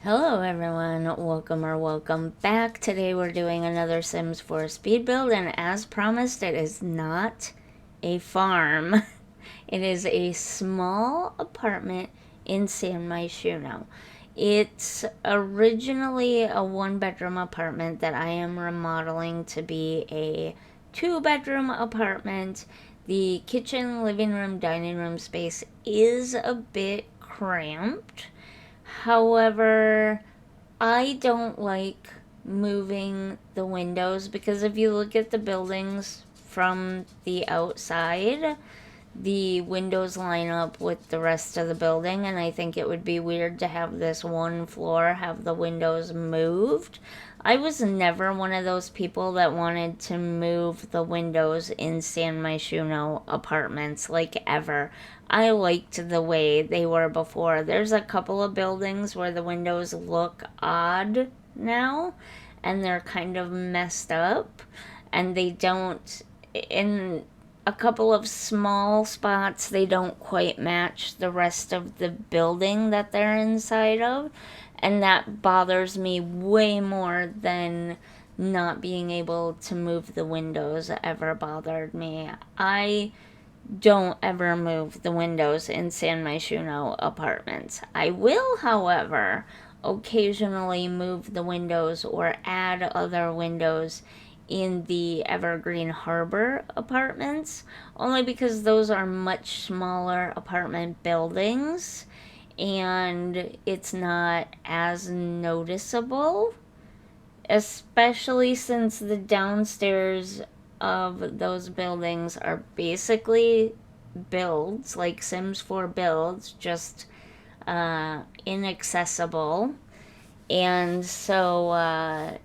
Hello everyone, welcome back. Today we're doing another Sims 4 speed build, and as promised, it is not a farm. It is a small apartment in San Myshuno. It's originally a one-bedroom apartment that I am remodeling to be a two-bedroom apartment. The kitchen, living room, dining room space is a bit cramped. However, I don't like moving the windows because if you look at the buildings from the outside, the windows line up with the rest of the building, and I think it would be weird to have this one floor have the windows moved. I was never one of those people that wanted to move the windows in San Myshuno apartments, like ever. I liked the way they were before. There's a couple of buildings where the windows look odd now, and they're kind of messed up, and they don't, in a couple of small spots, they don't quite match the rest of the building that they're inside of, and that bothers me way more than not being able to move the windows ever bothered me. I don't ever move the windows in San Myshuno apartments. I will, however, occasionally move the windows or add other windows in the Evergreen Harbor apartments, only because those are much smaller apartment buildings and it's not as noticeable, especially since the downstairs of those buildings are basically builds, like Sims 4 builds, just inaccessible. And so I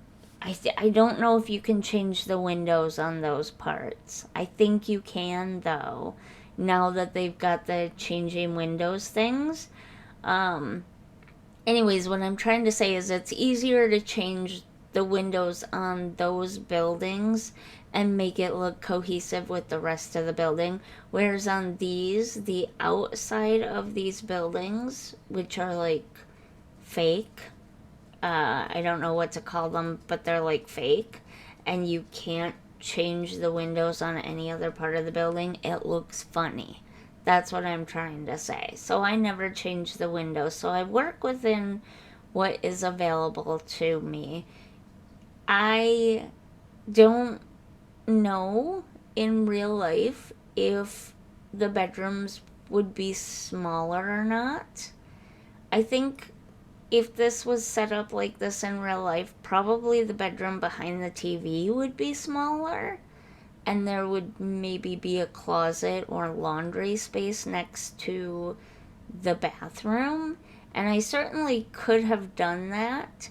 don't know if you can change the windows on those parts. I think you can, though, now that they've got the changing windows things. Um, Anyways, what I'm trying to say is it's easier to change the windows on those buildings and make it look cohesive with the rest of the building. Whereas on these, the outside of these buildings, which are like fake, I don't know what to call them, but they're like fake, and you can't change the windows on any other part of the building, it looks funny. That's what I'm trying to say. So I never change the windows. So I work within what is available to me. I don't know in real life if the bedrooms would be smaller or not. I think if this was set up like this in real life, probably the bedroom behind the TV would be smaller, and there would maybe be a closet or laundry space next to the bathroom. And I certainly could have done that,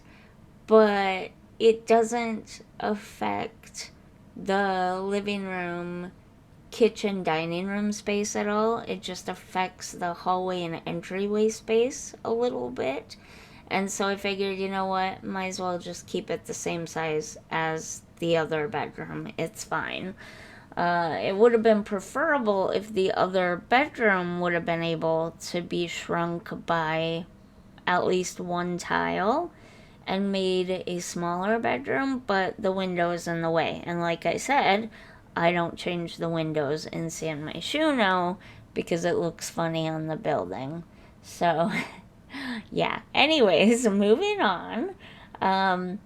but it doesn't affect the living room, kitchen, dining room space at all. It just affects the hallway and entryway space a little bit. And so I figured, you know what, might as well just keep it the same size as the other bedroom. It's fine. It would have been preferable if the other bedroom would have been able to be shrunk by at least one tile and made a smaller bedroom, but the window is in the way. And like I said, I don't change the windows in San Myshuno because it looks funny on the building. So, yeah. Anyways, moving on. Um,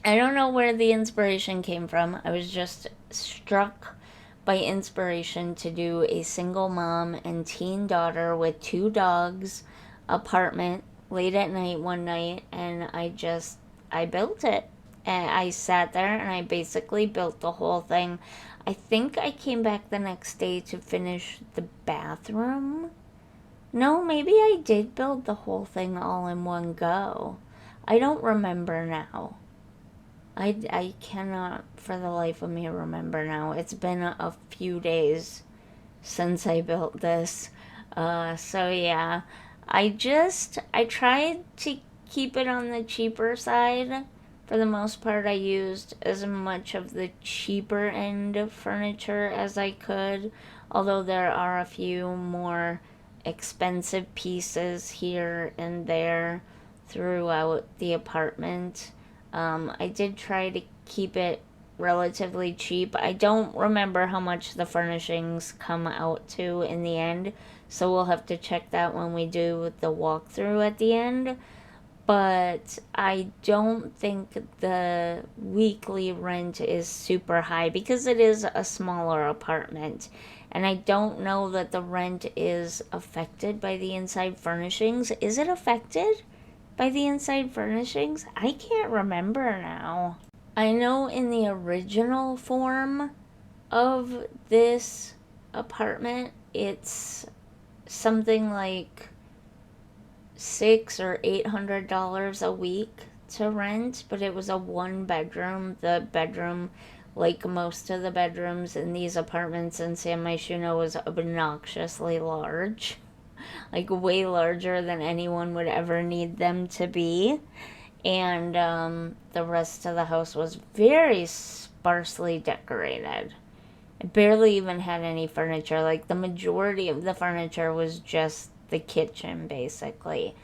I don't know where the inspiration came from. I was just struck by inspiration to do a single mom and teen daughter with two dogs apartment late at night one night, and I built it. And I sat there and I basically built the whole thing. I think I came back the next day to finish the bathroom. No, maybe I did build the whole thing all in one go. I don't remember now. I cannot for the life of me remember now. It's been a few days since I built this. So yeah, I tried to keep it on the cheaper side. For the most part, I used as much of the cheaper end of furniture as I could, although there are a few more expensive pieces here and there throughout the apartment. I did try to keep it relatively cheap. I don't remember how much the furnishings come out to in the end, so we'll have to check that when we do the walkthrough at the end. But I don't think the weekly rent is super high because it is a smaller apartment. And I don't know that the rent is affected by the inside furnishings. Is it affected by the inside furnishings? I can't remember now. I know in the original form of this apartment, it's something like $600 or $800 a week to rent, but it was a 1 bedroom. The bedroom, like most of the bedrooms in these apartments in San Myshuno, was obnoxiously large, like way larger than anyone would ever need them to be. And the rest of the house was very sparsely decorated. It barely even had any furniture. Like, the majority of the furniture was just the kitchen, basically.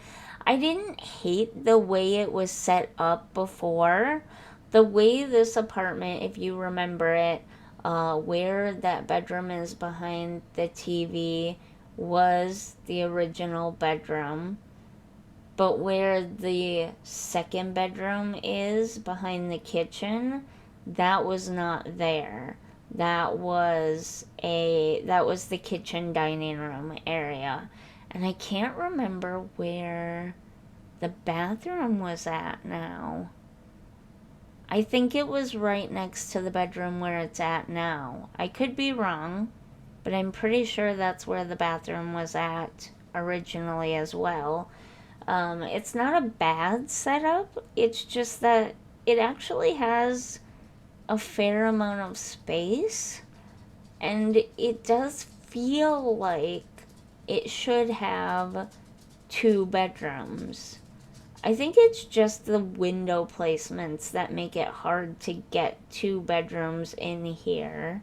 I didn't hate the way it was set up before. The way this apartment, if you remember it, where that bedroom is behind the TV was the original bedroom. But where the second bedroom is behind the kitchen, that was not there. That was the kitchen dining room area. And I can't remember where the bathroom was at now. I think it was right next to the bedroom where it's at now. I could be wrong, but I'm pretty sure that's where the bathroom was at originally as well. It's not a bad setup. It's just that it actually has a fair amount of space, and it does feel like it should have 2 bedrooms. I think it's just the window placements that make it hard to get 2 bedrooms in here,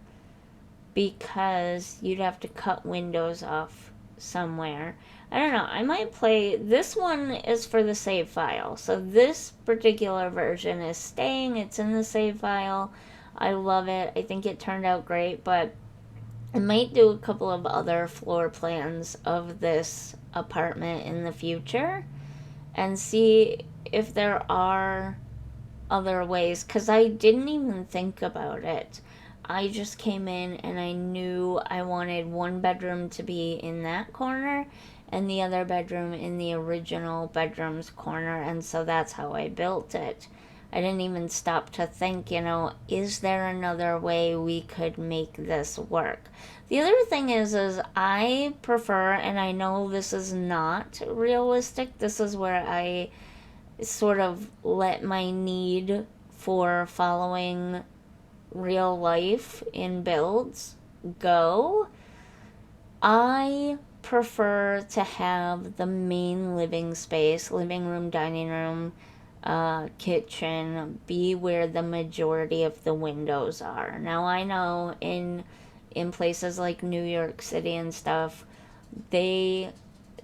because you'd have to cut windows off somewhere. I don't know. I might play. This one is for the save file. So this particular version is staying. It's in the save file. I love it. I think it turned out great, but I might do a couple of other floor plans of this apartment in the future and see if there are other ways, because I didn't even think about it. I just came in and I knew I wanted 1 bedroom to be in that corner and the other bedroom in the original bedroom's corner, and so that's how I built it. I didn't even stop to think, is there another way we could make this work? The other thing is I prefer, and I know this is not realistic, this is where I sort of let my need for following real life in builds go. I prefer to have the main living space, living room, dining room, kitchen, be where the majority of the windows are. Now, I know in places like New York City and stuff, they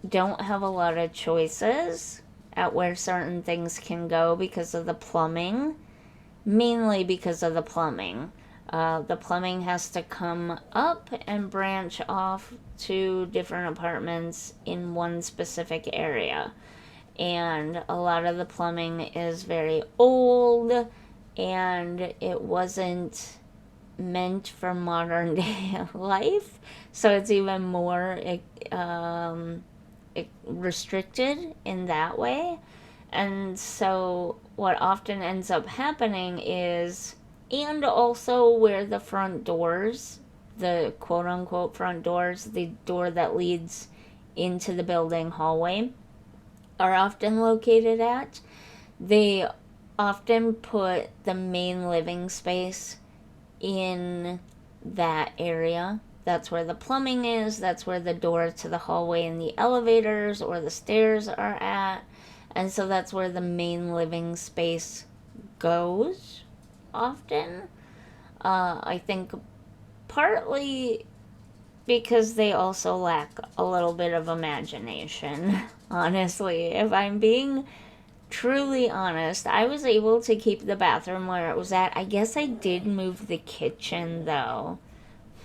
don't have a lot of choices at where certain things can go because of the plumbing, mainly because of the plumbing. The plumbing has to come up and branch off to different apartments in one specific area. And a lot of the plumbing is very old, and it wasn't meant for modern day life. So it's even more restricted in that way. And so what often ends up happening is, and also where the front doors, the quote unquote front doors, the door that leads into the building hallway, are often located at, they often put the main living space in that area. That's where the plumbing is, that's where the door to the hallway and the elevators or the stairs are at. And so that's where the main living space goes often. I think partly because they also lack a little bit of imagination, honestly. If I'm being truly honest, I was able to keep the bathroom where it was at. I guess I did move the kitchen though.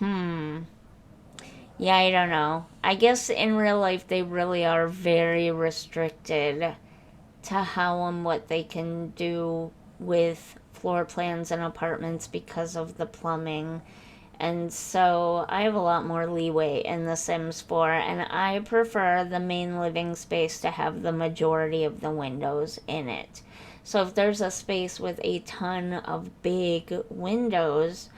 Yeah, I don't know. I guess in real life they really are very restricted to how and what they can do with floor plans and apartments because of the plumbing. And so I have a lot more leeway in The Sims 4, and I prefer the main living space to have the majority of the windows in it. So if there's a space with a ton of big windows,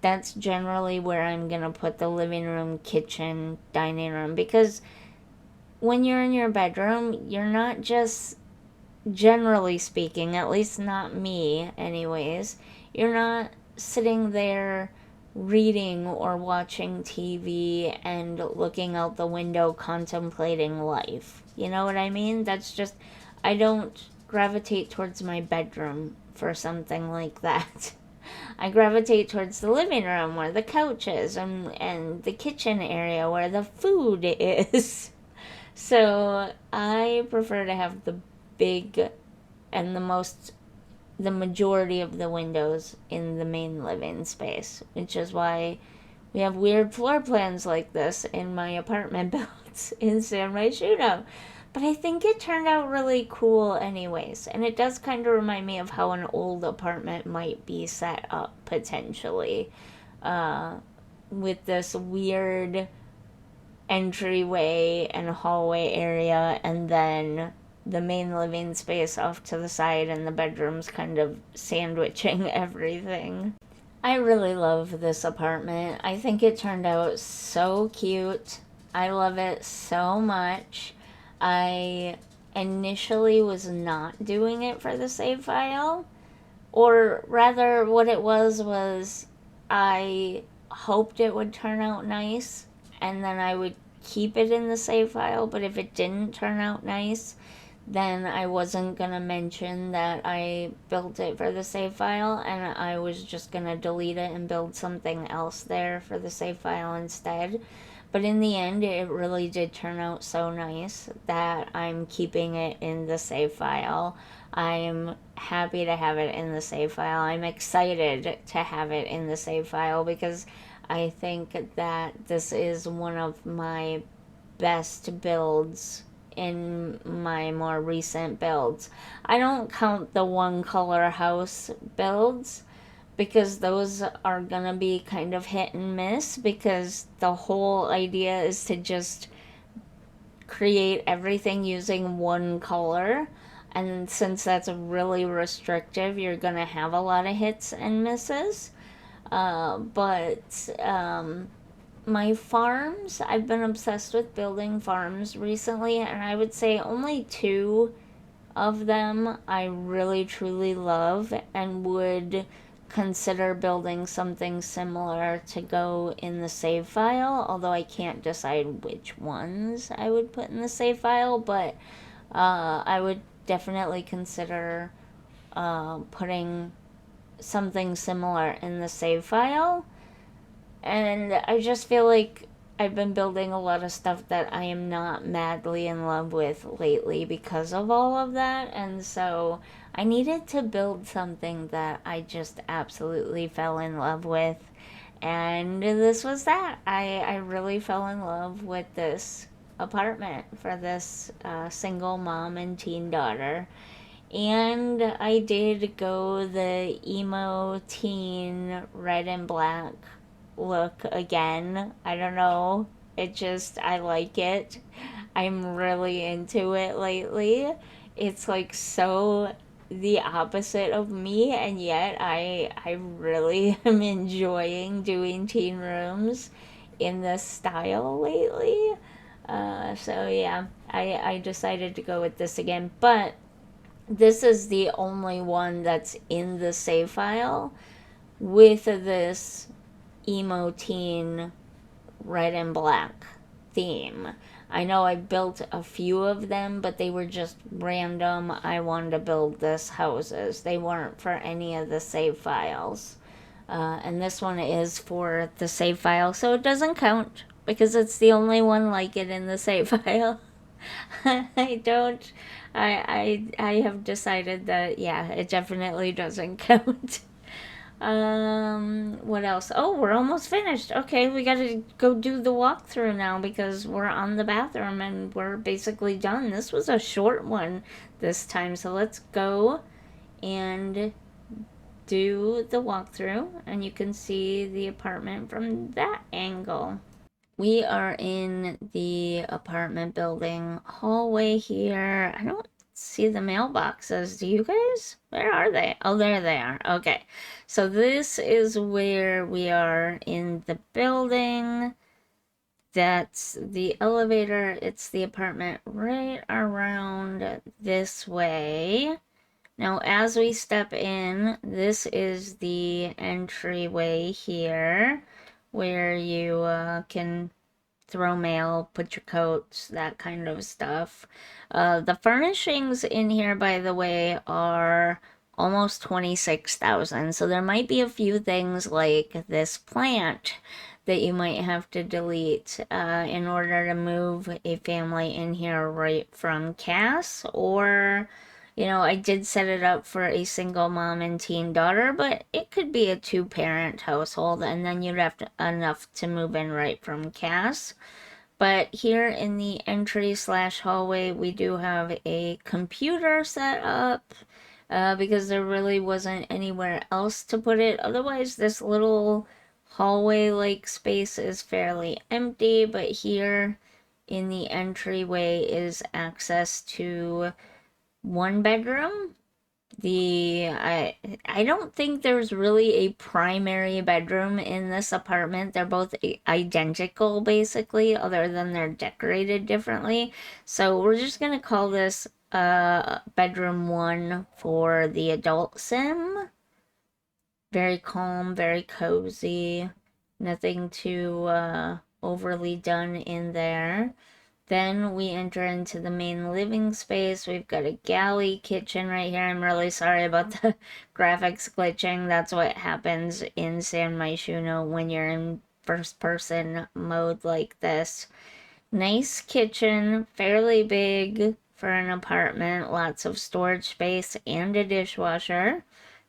that's generally where I'm going to put the living room, kitchen, dining room, because when you're in your bedroom, you're not just, generally speaking, at least not me, anyways, you're not sitting there reading or watching TV and looking out the window contemplating life. You know what I mean? That's just, I don't gravitate towards my bedroom for something like that. I gravitate towards the living room where the couch is, and the kitchen area where the food is. So I prefer to have the big and the majority of the windows in the main living space, which is why we have weird floor plans like this in my apartment built in San Myshuno. But I think it turned out really cool anyways, and it does kind of remind me of how an old apartment might be set up potentially, with this weird entryway and hallway area, and then the main living space off to the side, and the bedrooms kind of sandwiching everything. I really love this apartment. I think it turned out so cute. I love it so much. I initially was not doing it for the save file, or rather, what it was I hoped it would turn out nice, and then I would keep it in the save file, but if it didn't turn out nice, then I wasn't gonna mention that I built it for the save file, and I was just gonna delete it and build something else there for the save file instead. But in the end, it really did turn out so nice that I'm keeping it in the save file. I'm happy to have it in the save file. I'm excited to have it in the save file because I think that this is one of my best builds in my more recent builds. I don't count the one color house builds because those are gonna be kind of hit and miss, because the whole idea is to just create everything using one color, and since that's really restrictive, you're gonna have a lot of hits and misses. But my farms, I've been obsessed with building farms recently, and I would say only two of them I really truly love and would consider building something similar to go in the save file, although I can't decide which ones I would put in the save file, but I would definitely consider putting something similar in the save file. And I just feel like I've been building a lot of stuff that I am not madly in love with lately because of all of that. And so I needed to build something that I just absolutely fell in love with. And this was that. I really fell in love with this apartment for this single mom and teen daughter. And I did go the emo teen red and black look again. I don't know. It just, I like it. I'm really into it lately. It's like so the opposite of me, and yet I really am enjoying doing teen rooms in this style lately. So yeah, I decided to go with this again, but this is the only one that's in the save file with this emo teen red and black theme. I know I built a few of them, but they were just random. I wanted to build this houses. They weren't for any of the save files. And this one is for the save file, so it doesn't count because it's the only one like it in the save file. I don't I have decided that yeah, it definitely doesn't count. What else? Oh, we're almost finished. Okay, we gotta go do the walkthrough now because we're on the bathroom and we're basically done. This was a short one this time, so let's go and do the walkthrough and you can see the apartment from that angle. We are in the apartment building hallway here. I don't see the mailboxes. Do you guys? Where are they? Oh, there they are. Okay. So this is where we are in the building. That's the elevator. It's the apartment right around this way. Now, as we step in, this is the entryway here where you can throw mail, put your coats, that kind of stuff. The furnishings in here, by the way, are almost 26,000. So there might be a few things like this plant that you might have to delete in order to move a family in here right from Cass. Or, you know, I did set it up for a single mom and teen daughter, but it could be a two-parent household, and then you'd have enough to move in right from Cass. But here in the entry slash hallway, we do have a computer set up because there really wasn't anywhere else to put it. Otherwise, this little hallway like space is fairly empty, but here in the entryway is access to one bedroom. I don't think there's really a primary bedroom in this apartment. They're both identical basically, other than they're decorated differently. So we're just gonna call this bedroom one for the adult sim. Very calm, very cozy. Nothing too overly done in there. Then we enter into the main living space. We've got a galley kitchen right here. I'm really sorry about the graphics glitching. That's what happens in San Myshuno when you're in first person mode like this. Nice kitchen, fairly big for an apartment. Lots of storage space and a dishwasher.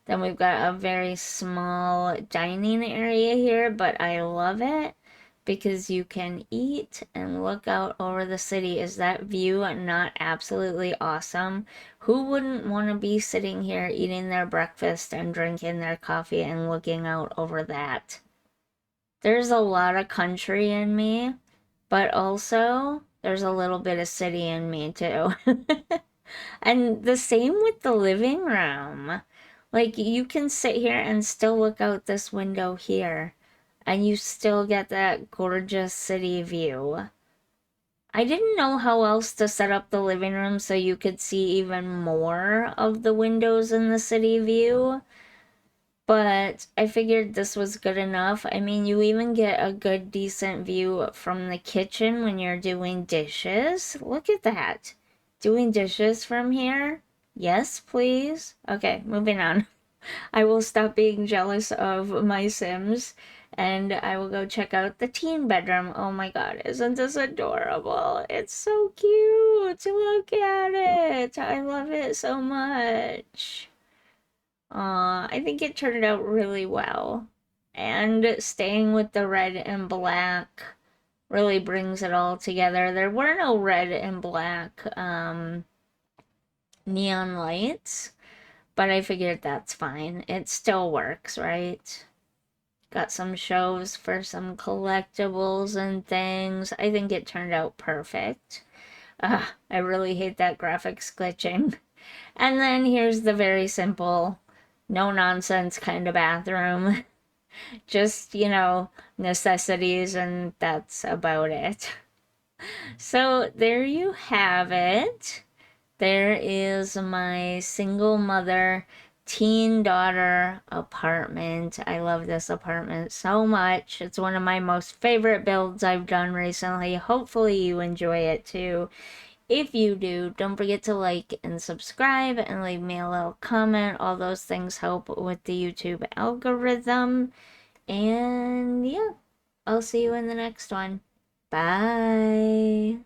Then we've got a very small dining area here, but I love it because you can eat and look out over the city. Is that view not absolutely awesome? Who wouldn't want to be sitting here eating their breakfast and drinking their coffee and looking out over that? There's a lot of country in me, but also there's a little bit of city in me too. And the same with the living room. Like you can sit here and still look out this window here and you still get that gorgeous city view. I didn't know how else to set up the living room so you could see even more of the windows in the city view, but I figured this was good enough. I mean, you even get a good, decent view from the kitchen when you're doing dishes. Look at that. Doing dishes from here? Yes, please. Okay, moving on. I will stop being jealous of my Sims and I will go check out the teen bedroom. Oh my god, isn't this adorable? It's so cute. Look at it. I love it so much. I think it turned out really well. And staying with the red and black really brings it all together. There were no red and black neon lights, but I figured that's fine. It still works, right? Got some shows for some collectibles and things. I think it turned out perfect. I really hate that graphics glitching. And then here's the very simple, no nonsense kind of bathroom. Just, you know, necessities, and that's about it. So there you have it. There is my single mother, teen daughter apartment. I love this apartment so much. It's one of my most favorite builds I've done recently. Hopefully you enjoy it too. If you do, don't forget to like and subscribe and leave me a little comment. All those things help with the YouTube algorithm. And yeah, I'll see you in the next one. Bye.